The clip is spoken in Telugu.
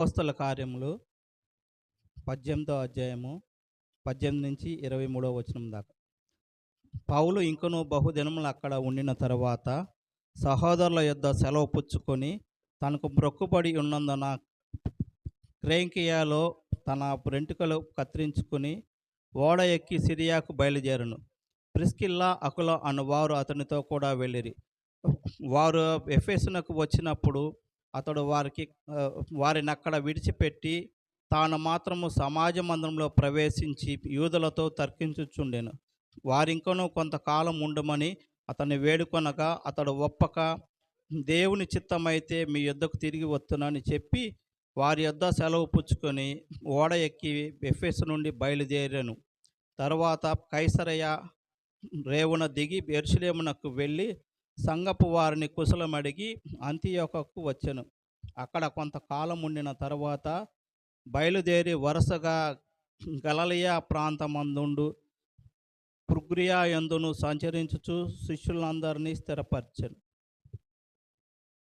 అపోస్తల కార్యములు 18వ అధ్యాయము 18-23 వచనం దాకా. పౌలు ఇంకనూ బహుదినములు అక్కడ ఉండిన తరువాత సహోదరుల యొద్ద సెలవు పుచ్చుకొని తనకు మ్రొక్కుబడి ఉన్నందున క్రేంకియాలో తన వెంట్రుకలు కత్తిరించుకుని ఓడ ఎక్కి సిరియాకు బయలుదేరను. ప్రిస్కిల్లా అకుల అను వారు అతనితో కూడా వెళ్ళిరి. వారు ఎఫెసునకు వచ్చినప్పుడు అతడు వారిని అక్కడ విడిచిపెట్టి తాను మాత్రము సమాజ మందిరంలో ప్రవేశించి యూదులతో తర్కించుచుండెను. వారింకనూ కొంతకాలం ఉండమని అతన్ని వేడుకొనగా అతడు ఒప్పక, దేవుని చిత్తమైతే మీ యొద్దకు తిరిగి వస్తునని చెప్పి వారి యొద్ద సెలవు పుచ్చుకొని ఓడ ఎక్కి ఎఫెసు నుండి బయలుదేరాను. తరువాత కైసరయ రేవున దిగి యెరూషలేమునకు వెళ్ళి సంఘపు వారిని కుశలమడిగి అంతియోకకు వచ్చెను. అక్కడ కొంతకాలం ఉండిన తరువాత బయలుదేరి వరుసగా గలిలయ ప్రాంతమందుండు ఫ్రుగియా యందును సంచరించుచు శిష్యులందరినీ స్థిరపరచెను.